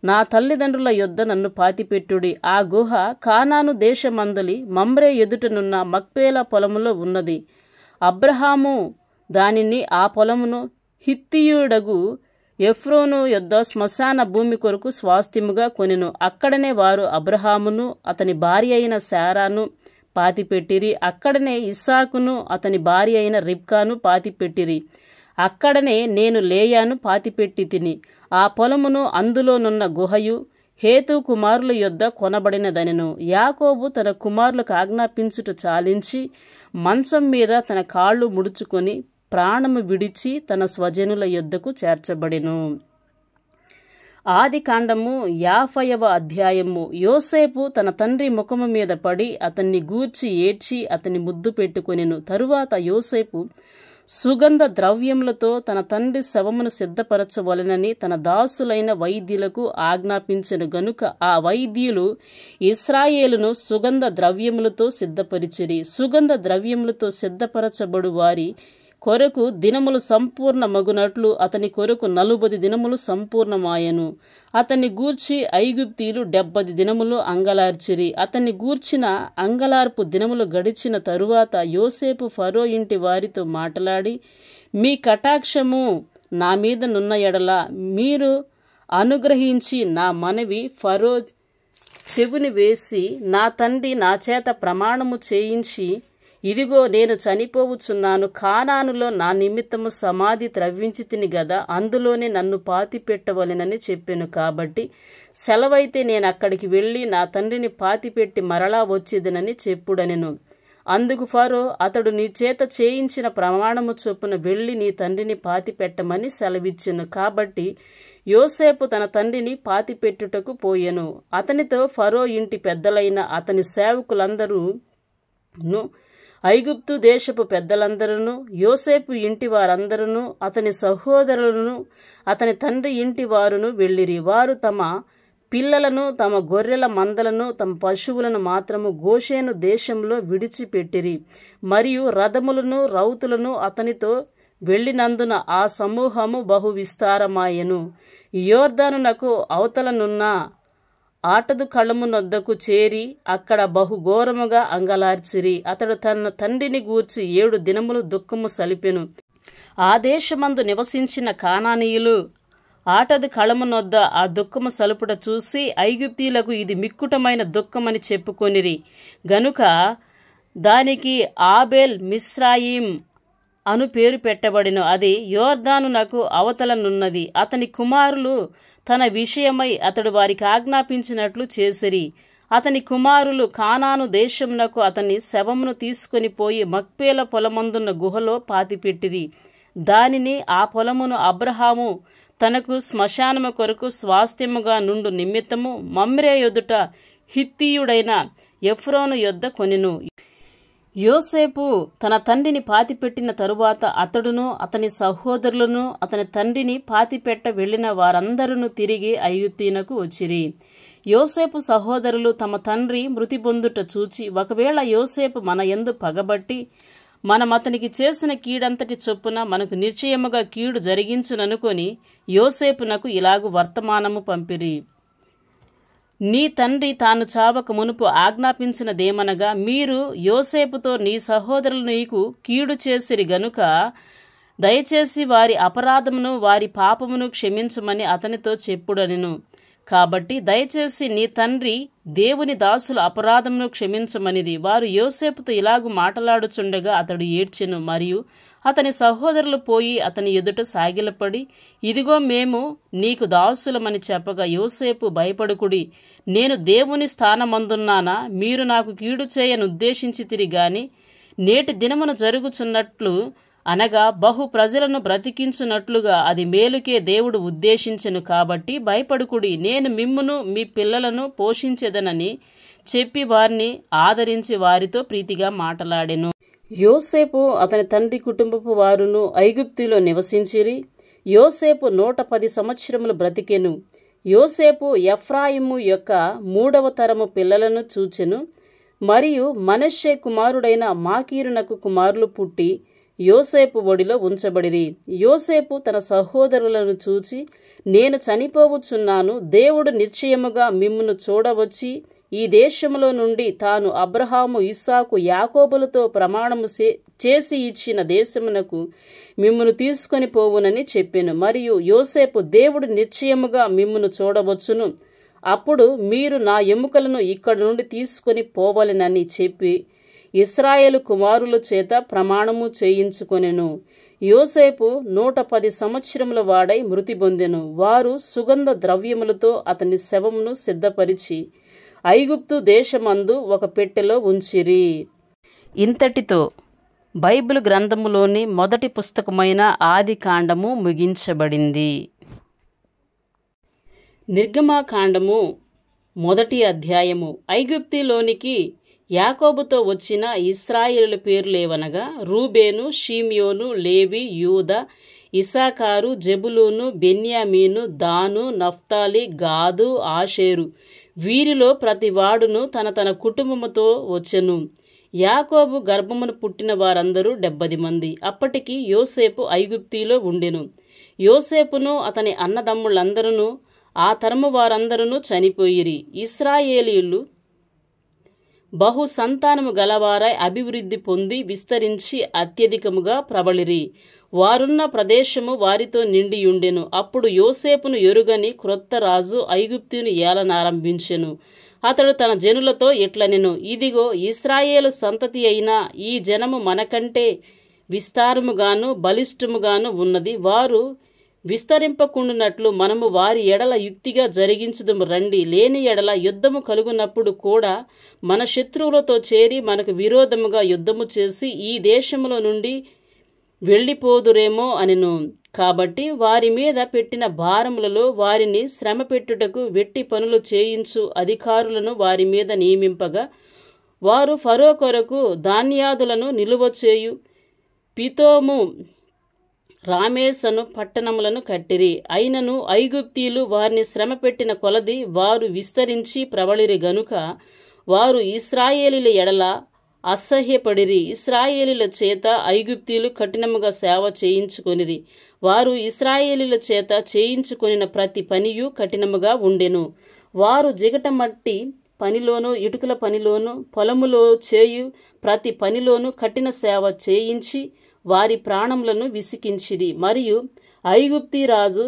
నా తల్లిదండ్రుల యొద్ద నన్ను పాతిపెట్టుడి. ఆ గుహ కానాను దేశమందలి మమ్రే ఎదుటనున్న మక్పేల పొలములో ఉన్నది. అబ్రహాము దానిని ఆ పొలమును హిత్తీయుడగు ఎఫ్రోను యొద్ద శ్మశాన భూమి కొరకు స్వాస్థ్యముగా కొనెను. అక్కడనే వారు అబ్రహామును అతని భార్య అయిన శారాను పాతిపెట్టిరి. అక్కడనే ఇస్సాకును అతని భార్య అయిన రిబ్కాను పాతిపెట్టిరి. అక్కడనే నేను లేయాను పాతిపెట్టి తిని. ఆ పొలమును అందులోనున్న గుహయు హేతు కుమారుల యొద్ద కొనబడినదనెను. యాకోబు తన కుమారులకు ఆజ్ఞాపించుట చాలించి మంచం మీద తన కాళ్ళు ముడుచుకొని ప్రాణము విడిచి తన స్వజనుల యొద్దకు చేర్చబడెను. ఆదికాండము 50వ అధ్యాయము. యోసేపు తన తండ్రి ముఖము మీద పడి అతన్ని గూర్చి ఏడ్చి అతన్ని ముద్దు పెట్టుకొనెను. తరువాత యోసేపు సుగంధ ద్రవ్యములతో తన తండ్రి శవమును సిద్ధపరచవలెనని తన దాసులైన వైద్యులకు ఆజ్ఞాపించెను గనుక ఆ వైద్యులు ఇశ్రాయేలును సుగంధ ద్రవ్యములతో సిద్ధపరిచిరి. సుగంధ ద్రవ్యములతో సిద్ధపరచబడు వారి కొరకు దినములు సంపూర్ణమగునట్లు అతని కొరకు 40 దినములు సంపూర్ణమాయెను. అతన్ని గూర్చి ఐగుప్తీయులు 70 దినములు అంగలార్చిరి. అతన్ని గూర్చిన అంగలార్పు దినములు గడిచిన తరువాత యోసేపు ఫరో ఇంటి వారితో మాట్లాడి, మీ కటాక్షము నా మీద నున్న ఎడల మీరు అనుగ్రహించి నా మనవి ఫరో చెవుని వేసి నా తండ్రి నా చేత ప్రమాణము చేయించి, ఇదిగో నేను చనిపోవుచున్నాను, కానానులో నా నిమిత్తము సమాధి త్రవ్వించి తిని గదా, అందులోనే నన్ను పాతి పెట్టవలెనని చెప్పాను. కాబట్టి సెలవైతే నేను అక్కడికి వెళ్ళి నా తండ్రిని పాతిపెట్టి మరలా వచ్చేదనని చెప్పుడనెను. అందుకు ఫరో, అతడు నీ చేత చేయించిన ప్రమాణము చొప్పున వెళ్ళి నీ తండ్రిని పాతి పెట్టమని సెలవిచ్చెను. కాబట్టి యోసేపు తన తండ్రిని పాతిపెట్టుటకు పోయెను. అతనితో ఫరో ఇంటి పెద్దలైన అతని సేవకులందరూను ఐగుప్తు దేశపు పెద్దలందరూ యోసేపు ఇంటి వారందరూ అతని సహోదరులను అతని తండ్రి ఇంటి వారును వెళ్ళిరి. వారు తమ పిల్లలను తమ గొర్రెల మందలను తమ పశువులను మాత్రము గోషేను దేశంలో విడిచిపెట్టిరి. మరియు రథములను రౌతులను అతనితో వెళ్ళినందున ఆ సమూహము బహు విస్తారమాయెను. యోర్దానునకు అవతలనున్న ఆటదు కళమునొద్దకు చేరి అక్కడ బహుఘోరముగా అంగలార్చిరి. అతడు తన తండ్రిని గూర్చి 7 దినములు దుఃఖము సలిపెను. ఆ దేశమందు నివసించిన కానానీయులు ఆటదు కళమునొద్ద ఆ దుఃఖము సలుపుట చూసి ఐగుప్తీయులకు ఇది మిక్కుటమైన దుఃఖమని చెప్పుకొనిరి. గనుక దానికి ఆబేల్ మిస్రాయిం అను పేరు పెట్టబడిన. అది యోర్దానునకు అవతలనున్నది. అతని కుమారులు తన విషయమై అతడు వారికి ఆజ్ఞాపించినట్లు చేసిరి. అతని కుమారులు కానాను దేశమునకు అతని శవమును తీసుకొని పోయి మక్పేల పొలమందున్న గుహలో పాతిపెట్టిరి. దానిని ఆ పొలమును అబ్రహాము తనకు శ్మశానము కొరకు స్వాస్థ్యముగా నుండు నిమిత్తము మమ్రే యొద్దుట హిత్తీయుడైన ఎఫ్రోను యొద్ద కొనెను. యోసేపు తన తండ్రిని పాతిపెట్టిన తరువాత అతడును అతని సహోదరులను అతని తండ్రిని పాతిపెట్ట వెళ్లిన వారందరూ తిరిగి ఐగుప్తునకు వచ్చిరి. యోసేపు సహోదరులు తమ తండ్రి మృతి పొందుట చూచి, ఒకవేళ యోసేపు మన యందు పగబట్టి మనం అతనికి చేసిన కీడంతటి చొప్పున మనకు నిశ్చయముగా కీడు జరిగించుననుకొని యోసేపునకు ఇలాగు వర్తమానము పంపిరి. నీ తండ్రి తాను చావక మునుపు ఆజ్ఞాపించినదేమనగా, మీరు యోసేపుతో నీ సహోదరులు నీకు కీడు చేసిరి గనుక దయచేసి వారి అపరాధమును వారి పాపమును క్షమించమని అతనితో చెప్పుడనెను. కాబట్టి దయచేసి నీ తండ్రి దేవుని దాసుల అపరాధమును క్షమించమనిది. వారు యోసేపుతో ఇలాగు మాటలాడుచుండగా అతడు ఏడ్చెను. మరియు అతని సహోదరులు పోయి అతని ఎదుట సాగిలపడి, ఇదిగో మేము నీకు దాసులమని చెప్పగా, యోసేపు భయపడుకుడి, నేను దేవుని స్థానమందున్నానా? మీరు నాకు కీడు చేయనుద్దేశించితిరి గాని నేటి దినమున జరుగుచున్నట్లు అనగా బహు ప్రజలను బ్రతికించున్నట్లుగా అది మేలుకే దేవుడు ఉద్దేశించెను. కాబట్టి భయపడుకుడి, నేను మిమ్మును మీ పిల్లలను పోషించెదనని చెప్పి వారిని ఆదరించి వారితో ప్రీతిగా మాటలాడెను. యోసేపు అతని తండ్రి కుటుంబపు వారును ఐగుప్తులో నివసించిరి. యోసేపు 110 సంవత్సరములు బ్రతికెను. యోసేపు ఎఫ్రాయిము యొక్క 3వ తరము పిల్లలను చూచెను. మరియు మనష్షే కుమారుడైన మాకీరునకు కుమారులు పుట్టి యోసేపు ఒడిలో ఉంచబడిరి. యోసేపు తన సహోదరులను చూచి, నేను చనిపోవచ్చున్నాను, దేవుడు నిశ్చయముగా మిమ్మును చూడవచ్చి ఈ దేశములో నుండి తాను అబ్రహాము, ఇస్సాకు, యాకోబులతో ప్రమాణము చేసి ఇచ్చిన దేశమునకు మిమ్మును తీసుకొని పోవునని చెప్పెను. మరియు యోసేపు, దేవుడు నిశ్చయముగా మిమ్మును చూడవచ్చును, అప్పుడు మీరు నా ఎముకలను ఇక్కడి నుండి తీసుకొని పోవలెనని చెప్పి ఇశ్రాయేలు కుమారుల చేత ప్రమాణము చేయించుకొనెను. యోసేపు 110 సంవత్సరముల వాడై మృతి పొందెను. వారు సుగంధ ద్రవ్యములతో అతని శవమును సిద్ధపరిచి ఐగుప్తు దేశమందు ఒక పెట్టెలో ఉంచిరి. ఇంతటితో బైబిల్ గ్రంథములోని మొదటి పుస్తకమైన ఆదికాండము ముగించబడింది. నిర్గమాకాండము మొదటి అధ్యాయము. ఐగుప్తులోనికి యాకోబుతో వచ్చిన ఇశ్రాయేలుల పేర్లేవనగా రూబేను, షిమ్యోను, లేవి, యూదా, ఇస్సాకారు, జెబులూను, బెన్యామీను, దాను, నఫ్తాలి, గాదు, ఆషేరు. వీరిలో ప్రతి వాడును తన తన కుటుంబముతో వచ్చెను. యాకోబు గర్భమును పుట్టిన వారందరూ 70 మంది. అప్పటికి యోసేపు ఐగుప్తులో ఉండెను. యోసేపును అతని అన్నదమ్ములందరూ ఆ తరము వారందరూ చనిపోయిరి. ఇశ్రాయేలీయులు బహు సంతానము గలవారై అభివృద్ధి పొంది విస్తరించి అత్యధికముగా ప్రబలిరి. వారున్న ప్రదేశము వారితో నిండియుండెను. అప్పుడు యోసేపును ఎరుగని క్రొత్త రాజు ఐగుప్తును ఏలనారంభించెను. అతడు తన జనులతో ఇట్లనెను, ఇదిగో ఇశ్రాయేలు సంతతి అయిన ఈ జనము మనకంటే విస్తారముగాను బలిష్టముగాను ఉన్నది. వారు విస్తరింపకుండునట్లు మనము వారి ఎడల యుక్తిగా జరిగించుదుము రండి. లేని ఎడల యుద్ధము కలుగునప్పుడు కూడా మన శత్రువులతో చేరి మనకు విరోధముగా యుద్ధము చేసి ఈ దేశములో నుండి వెళ్ళిపోదురేమో అనెను. కాబట్టి వారి మీద పెట్టిన భారములలో వారిని శ్రమ పెట్టుటకు వెట్టి పనులు చేయించు అధికారులను వారి మీద నియమింపగా, వారు ఫరో కొరకు ధాన్యాదులను నిలువచేయు పితోము, రామేసను పట్టణములను కట్టిరి. అయినను ఐగుప్తీయులు వారిని శ్రమ పెట్టిన కొలది వారు విస్తరించి ప్రబలిరి గనుక వారు ఇశ్రాయేలీల ఎడల అసహ్యపడిరి. ఇశ్రాయేలీల చేత ఐగుప్తీయులు కఠినముగా సేవ చేయించుకొనిరి. వారు ఇశ్రాయేలీల చేత చేయించుకొనిన ప్రతి పనియు కఠినముగా ఉండెను. వారు జిగటమట్టి పనిలోను, ఇటుకల పనిలోను, పొలములో చేయు ప్రతి పనిలోను కఠిన సేవ చేయించి వారి ప్రాణములను విసికించిరి. మరియు ఐగుప్తీ రాజు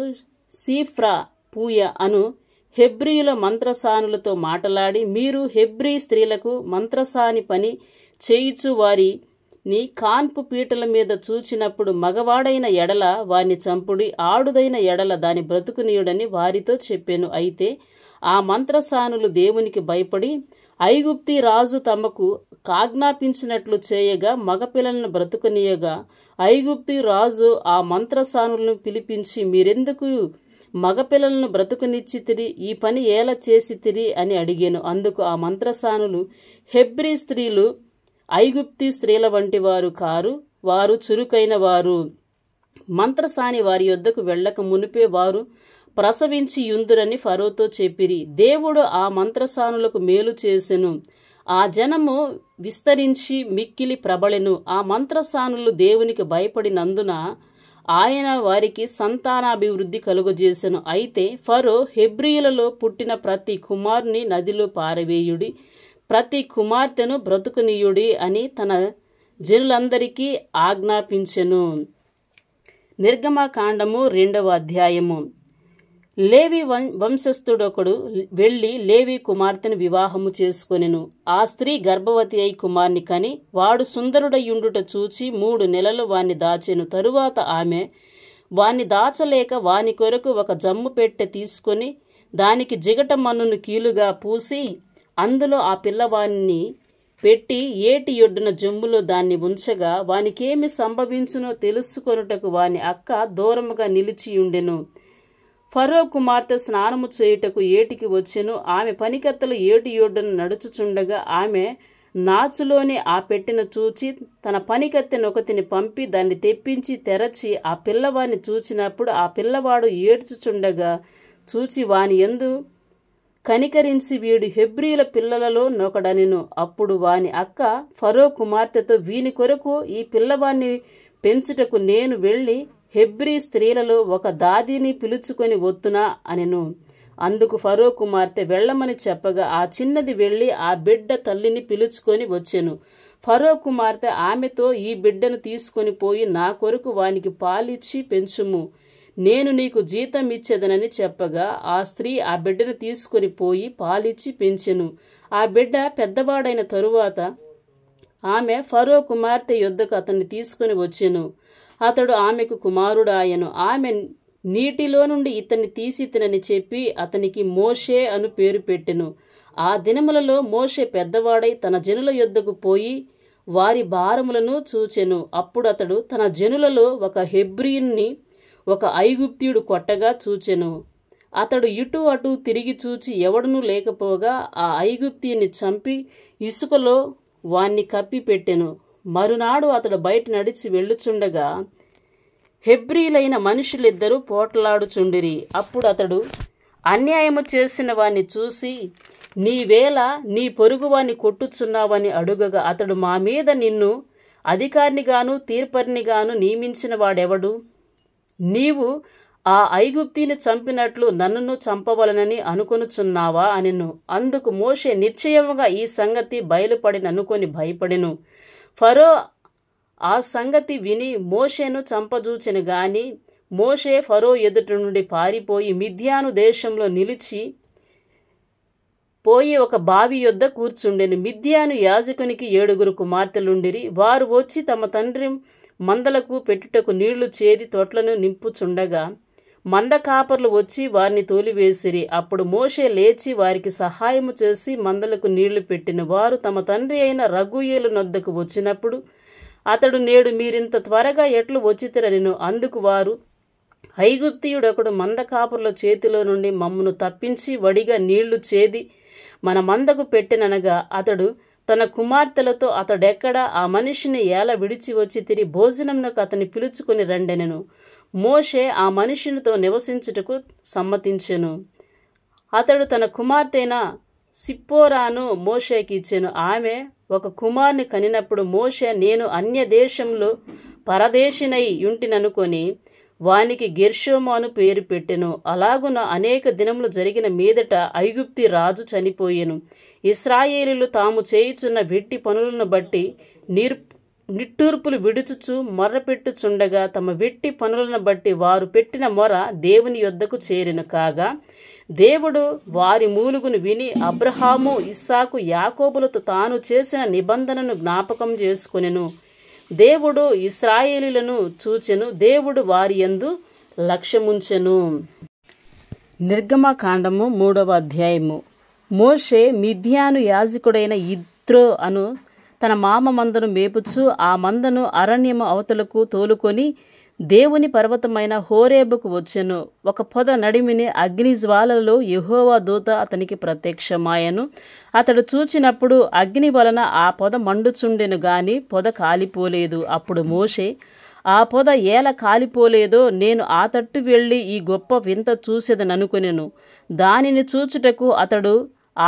సీఫ్రా పూయ అను హెబ్రీయుల మంత్రసానులతో మాటలాడి, మీరు హెబ్రీ స్త్రీలకు మంత్రసాని పని చేయిచు వారిని కాన్పు పీటల మీద చూచినప్పుడు మగవాడైన ఎడల వారిని చంపుడి, ఆడుదైన ఎడల దాని బ్రతుకునీయుడని వారితో చెప్పాను. అయితే ఆ మంత్రసానులు దేవునికి భయపడి ఐగుప్తీ రాజు తమకు ఆజ్ఞాపించినట్లు చేయగా మగపిల్లలను బ్రతుకనీయగా, ఐగుప్తీ రాజు ఆ మంత్రసానులను పిలిపించి, మీరెందుకు మగపిల్లలను బ్రతుకనిచ్చితిరి? ఈ పని ఎలా చేసితిరి అని అడిగాను. అందుకు ఆ మంత్రసానులు, హెబ్రీ స్త్రీలు ఐగుప్తీ స్త్రీల వంటి వారు కారు, వారు చురుకైన వారు. మంత్రసాని వారి యొద్దకు వెళ్ళక మునిపే వారు ప్రసవించి యుందురని ఫరోతో చెప్పిరి. దేవుడు ఆ మంత్రసానులకు మేలు చేసెను. ఆ జనము విస్తరించి మిక్కిలి ప్రబలెను. ఆ మంత్రసానులు దేవునికి భయపడినందున ఆయన వారికి సంతానాభివృద్ధి కలుగజేసెను. అయితే ఫరో, హెబ్రీయులలో పుట్టిన ప్రతి కుమారుని నదిలో పారవేయుడి, ప్రతి కుమార్తెను బ్రతుకునీయుడి అని తన జనులందరికీ ఆజ్ఞాపించెను. నిర్గమకాండము 2వ అధ్యాయము. లేవి వంశస్థుడొకడు వెళ్ళి లేవి కుమార్తెను వివాహము చేసుకొనెను. ఆ స్త్రీ గర్భవతి అయి కుమార్ని కని వాడు సుందరుడయుండుట చూచి 3 నెలలు వాణ్ణి దాచెను. తరువాత ఆమె వాణ్ణి దాచలేక వాని కొరకు ఒక జమ్ము పెట్టె తీసుకొని దానికి జిగట మన్నును కీలుగా పూసి అందులో ఆ పిల్లవాణ్ణి పెట్టి ఏటి ఒడ్డున జమ్ములో దాన్ని ఉంచగా వానికేమి సంభవించునో తెలుసుకొనుటకు వాని అక్క దూరముగా నిలిచియుండెను. ఫరో కుమార్తె స్నానము చేయుటకు ఏటికి వచ్చెను. ఆమె పనికత్తెలు ఏటి ఒడ్డున నడుచుచుండగా ఆమె నాచులోని ఆ పెట్టెను చూచి తన పనికత్తెనొకతిని పంపి దాన్ని తెప్పించి తెరచి ఆ పిల్లవాడిని చూచినప్పుడు ఆ పిల్లవాడు ఏడ్చుచుండగా చూచి వాని యందు కనికరించి వీడు హెబ్రీల పిల్లలలో నొకడనెను. అప్పుడు వాని అక్క ఫరో కుమార్తెతో వీని కొరకు ఈ పిల్లవాడిని పెంచుటకు నేను వెళ్ళి హెబ్రీ స్త్రీలలో ఒక దాదిని పిలుచుకొని వత్తునా అనెను. అందుకు ఫరో కుమార్తె వెళ్ళమని చెప్పగా ఆ చిన్నది వెళ్ళి ఆ బిడ్డ తల్లిని పిలుచుకొని వచ్చెను. ఫరో కుమార్తె ఆమెతో ఈ బిడ్డను తీసుకొని పోయి నా కొరకు వానికి పాలిచ్చి పెంచుము, నేను నీకు జీతం ఇచ్చేదనని చెప్పగా ఆ స్త్రీ ఆ బిడ్డను తీసుకొని పోయి పాలిచ్చి పెంచెను. ఆ బిడ్డ పెద్దవాడైన తరువాత ఆమె ఫరో కుమార్తె యొద్దకు అతన్ని తీసుకొని వచ్చెను. అతడు ఆమెకు కుమారుడాయను. ఆమె నీటిలో నుండి ఇతన్ని తీసి తినని చెప్పి అతనికి మోషే అను పేరు పెట్టెను. ఆ దినములలో మోషే పెద్దవాడై తన జనుల యొద్దకు పోయి వారి భారములను చూచెను. అప్పుడు అతడు తన జనులలో ఒక హెబ్రీయుని ఒక ఐగుప్తీయుడు కొట్టగా చూచెను. అతడు ఇటు అటు తిరిగి చూచి ఎవడునూ లేకపోగా ఆ ఐగుప్తీయుని చంపి ఇసుకలో వాణ్ణి కప్పి పెట్టెను. మరునాడు అతడు బయట నడిచి వెళ్ళుచుండగా హెబ్రీలైన మనుషులిద్దరూ పోట్లాడుచుండిరి. అప్పుడు అతడు అన్యాయము చేసిన వాణ్ణి చూసి నీవేళ నీ పొరుగువాణ్ణి కొట్టుచున్నావని అడుగగా అతడు మా మీద నిన్ను అధికారినిగాను తీర్పరినిగాను నియమించిన వాడెవడు? నీవు ఆ ఐగుప్తీని చంపినట్లు నన్నును చంపవలనని అనుకొనుచున్నావా అనెను. అందుకు మోషే నిశ్చయముగా ఈ సంగతి బయలుపడిననుకొని భయపడెను. ఫరో ఆ సంగతి విని మోషేను చంపజూచెను గాని మోషే ఫరో ఎదుట నుండి పారిపోయి మిద్యాను దేశంలో నిలిచి పోయి ఒక బావి యొద్ద కూర్చుండెను. మిద్యాను యాజకునికి 7 కుమార్తెలుండిరి. వారు వచ్చి తమ తండ్రి మందలకు పెట్టుటకు నీళ్లు చేది తొట్లను నింపుచుండగా మంద కాపర్లు వచ్చి వారిని తోలివేసిరి. అప్పుడు మోషే లేచి వారికి సహాయము చేసి మందలకు నీళ్లు పెట్టెను. వారు తమ తండ్రి అయిన రగూయేలు నొద్దకు వచ్చినప్పుడు అతడు నేడు మీరింత త్వరగా ఎట్లు వచ్చితిరనెను. అందుకు వారు ఐగుప్తీయుడొకడు మంద కాపర్ల చేతిలో నుండి మమ్మను తప్పించి వడిగా నీళ్లు చేది మన మందకు పెట్టెననగా అతడు తన కుమార్తెలతో అతడెక్కడ ఆ మనిషిని ఎలా విడిచి వచ్చి తిరిగి భోజనమునకు అతని పిలుచుకుని రండెనెను. మోషే ఆ మనుషునితో నివసించుటకు సమ్మతించెను. అతడు తన కుమార్తెన సిప్పోరాను మోషేకి ఇచ్చెను. ఆమె ఒక కుమార్ని కనినప్పుడు మోషే నేను అన్య దేశంలో పరదేశినై యుంటిననుకొని వానికి గెర్షోము అను పేరు పెట్టెను. అలాగున అనేక దినములు జరిగిన మీదట ఐగుప్తి రాజు చనిపోయెను. ఇశ్రాయేలీయులు తాము చేయుచున్న వెట్టి పనులను బట్టి నిట్టూర్పులు విడుచుచు మొర్రపెట్టుచుండగా తమ వెట్టి పనులను బట్టి వారు పెట్టిన మొర దేవుని యొద్దకు చేరెను. కాగా దేవుడు వారి మూలుగును విని అబ్రహాము ఇస్సాకు యాకోబులతో తాను చేసిన నిబంధనను జ్ఞాపకం చేసుకొనెను. దేవుడు ఇశ్రాయేలీయులను చూచెను. దేవుడు వారి యందు లక్ష్యముంచెను. నిర్గమకాండము 3వ అధ్యాయము. మోషే మిద్యాను యాజకుడైన యిత్రో అను తన మామ మందను మేపుచు ఆ మందను అరణ్యము అవతలకు తోలుకొని దేవుని పర్వతమైన హోరేబుకు వచ్చెను. ఒక పొద నడిమిని అగ్ని జ్వాలలో యెహోవా దూత అతనికి ప్రత్యక్షమాయెను. అతడు చూచినప్పుడు అగ్ని వలన ఆ పొద మండుచుండెను గాని పొద కాలిపోలేదు. అప్పుడు మోషే ఆ పొద ఏల కాలిపోలేదో నేను ఆ తట్టు వెళ్ళి ఈ గొప్ప వింత చూసేదననుకొనెను. దానిని చూచుటకు అతడు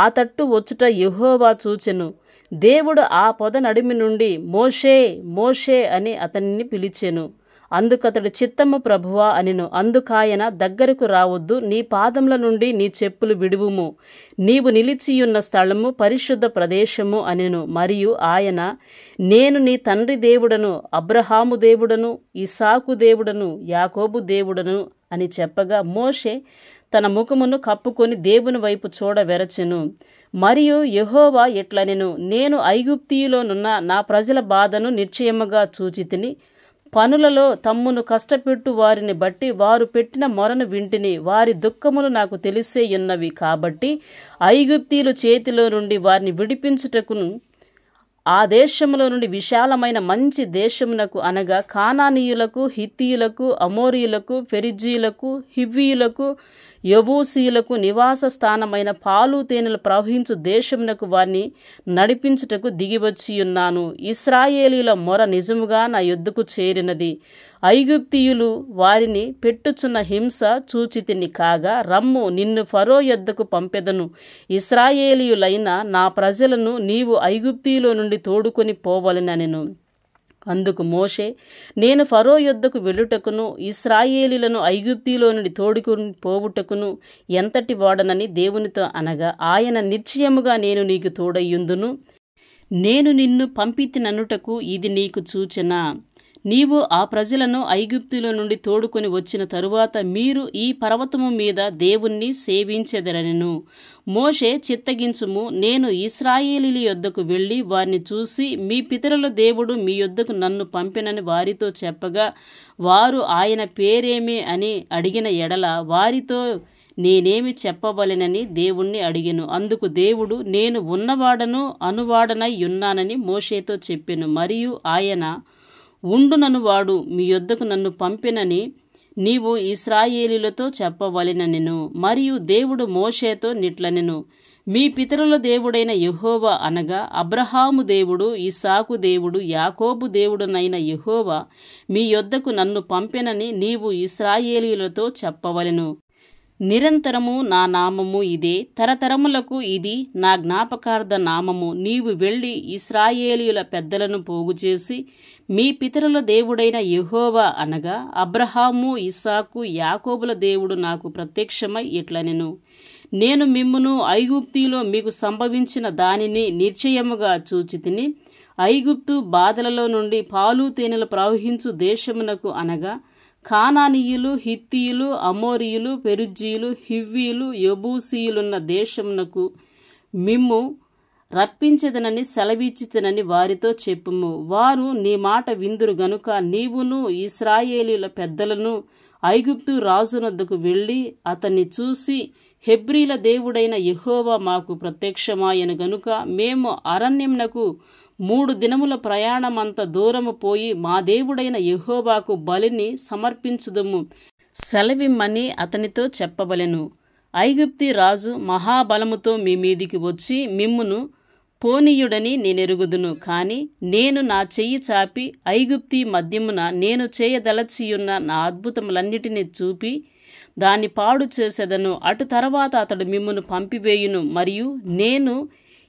ఆ తట్టు వచ్చుట యెహోవా చూచెను. దేవుడు ఆ పొద నడిమి నుండి మోషే మోషే అని అతనిని పిలిచెను. అందుకతడు చిత్తము ప్రభువా అనెను. అందుకాయన దగ్గరకు రావద్దు, నీ పాదముల నుండి నీ చెప్పులు విడువుము, నీవు నిలిచియున్న స్థలము పరిశుద్ధ ప్రదేశము అనెను. మరియు ఆయన నేను నీ తండ్రి దేవుడను, అబ్రహాము దేవుడను, ఇస్సాకు దేవుడను, యాకోబు దేవుడను అని చెప్పగా మోషే తన ముఖమును కప్పుకొని దేవుని వైపు చూడవెరచెను. మరియు యెహోవా ఇట్లనెను, నేను ఐగుప్తిలోనున్న నా ప్రజల బాధను నిశ్చయముగా చూచితిని. పనులలో తమ్మును కష్టపెట్టు వారిని బట్టి వారు పెట్టిన మొరను వింటిని. వారి దుఃఖములు నాకు తెలిసేయున్నవి. కాబట్టి ఐగుప్తీయుల చేతిలో నుండి వారిని విడిపించుటకును ఆ దేశములో నుండి విశాలమైన మంచి దేశమునకు అనగా కానానీయులకు, హిత్తీయులకు, అమోరీయులకు, పెరిజ్జీయులకు, హివ్వీయులకు, యెబూసీయులకు నివాస స్థానమైన పాలు తేనెలు ప్రవహించు దేశమునకు వారిని నడిపించుటకు దిగివచ్చియున్నాను. ఇశ్రాయేలీయుల మొర నిజముగా నా యొద్దకు చేరినది. ఐగుప్తీయులు వారిని పెట్టుచున్న హింస చూచితిని. కాగా రమ్ము, నిన్ను ఫరో యొద్దకు పంపెదను. ఇశ్రాయేలీయులైన నా ప్రజలను నీవు ఐగుప్తిలో నుండి తోడుకొని పోవలెనెను. అందుకు మోషే, నేను ఫరో యొద్దకు వెళ్ళుటకును ఇశ్రాయేలీయులను ఐగుప్తిలో నుండి తోడుకొని పోవుటకును ఎంతటి వాడనని దేవునితో అనగా, ఆయన నిశ్చయముగా నేను నీకు తోడయ్యుందును. నేను నిన్ను పంపితిననుటకు ఇది నీకు సూచన. నీవు ఆ ప్రజలను ఐగుప్తులో నుండి తోడుకొని వచ్చిన తరువాత మీరు ఈ పర్వతము మీద దేవుణ్ణి సేవించెదరనెను. మోషే, చిత్తగించుము, నేను ఇశ్రాయేలీయుల యొద్దకు వెళ్ళి వారిని చూసి మీ పితరుల దేవుడు మీ యొద్దకు నన్ను పంపినని వారితో చెప్పగా, వారు ఆయన పేరేమి అని అడిగిన ఎడల వారితో నేనేమి చెప్పవలెనని దేవుణ్ణి అడిగెను. అందుకు దేవుడు, నేను ఉన్నవాడను అనువాడనై ఉన్నానని మోషేతో చెప్పెను. మరియు ఆయన, ఉండుననువాడు మీ యొద్దకు నన్ను పంపినని నీవు ఇశ్రాయేలీయులతో చెప్పవలెనెను. మరియు దేవుడు మోషేతో నిట్లనెను, మీ పితరుల దేవుడైన యెహోవా అనగా అబ్రహాము దేవుడు, ఇస్సాకు దేవుడు, యాకోబు దేవుడునైన యెహోవా మీ యొద్దకు నన్ను పంపెనని నీవు ఇశ్రాయేలీయులతో చెప్పవలెను. నిరంతరము నా నామము ఇదే, తరతరములకు ఇది నా జ్ఞాపకార్థ నామము. నీవు వెళ్ళి ఇశ్రాయేలీయుల పెద్దలను పోగుచేసి మీ పితరుల దేవుడైన యెహోవా అనగా అబ్రహాము, ఇస్సాకు, యాకోబుల దేవుడు నాకు ప్రత్యక్షమై ఇట్లనెను, నేను మిమ్మును ఐగుప్తిలో మీకు సంభవించిన దానిని నిశ్చయముగా చూచితిని. ఐగుప్తు బాధలలో నుండి పాలు తేనెలు ప్రవహించు దేశమునకు అనగా కానానీయులు, హిత్తీయులు, అమోరీయులు, పెరిజ్జీయులు, హివ్వీయులు, యెబూసీయులున్న దేశమునకు మిమ్ము రప్పించెదనని సెలవిచ్చితినని వారితో చెప్పుము. వారు నీ మాట విందురు గనుక నీవును ఇశ్రాయేలీయుల పెద్దలను ఐగుప్తు రాజునొద్దకు వెళ్ళి అతన్ని చూసి, హెబ్రీల దేవుడైన యెహోవా మాకు ప్రత్యక్షమాయెను గనుక మేము అరణ్యమునకు 3 దినముల ప్రయాణమంత దూరము పోయి మా దేవుడైన యెహోవాకు బలిని సమర్పించుదుము సెలవిమ్మని అతనితో చెప్పవలెను. ఐగుప్తి రాజు మహాబలముతో మీ మీదికి వచ్చి మిమ్మును పోనీయుడని నేనెరుగుదును. కాని నేను నా చెయ్యి చాపి ఐగుప్తి మధ్యమున నేను చేయదలచియున్న నా అద్భుతములన్నిటినీ చూపి దాన్ని పాడు చేసేదను. అటు తర్వాత అతడు మిమ్మును పంపివేయును. మరియు నేను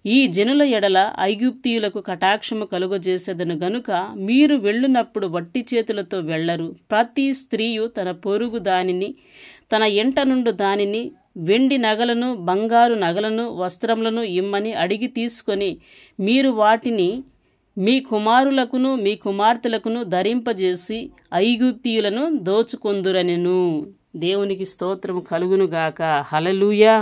ఈ జనుల ఎడల ఐగుప్తీయులకు కటాక్షము కలుగజేసేదను గనుక మీరు వెళ్ళునప్పుడు వట్టి చేతులతో వెళ్ళరు. ప్రతి స్త్రీయు తన పొరుగు దానిని, తన ఎంట నుండు దానిని, వెండి నగలను, బంగారు నగలను, వస్త్రములను ఇమ్మని అడిగి తీసుకొని మీరు వాటిని మీ కుమారులకును మీ కుమార్తెలకును ధరింపజేసి ఐగుప్తీయులను దోచుకొందురనెను. దేవునికి స్తోత్రము కలుగునుగాక. హల్లెలూయా.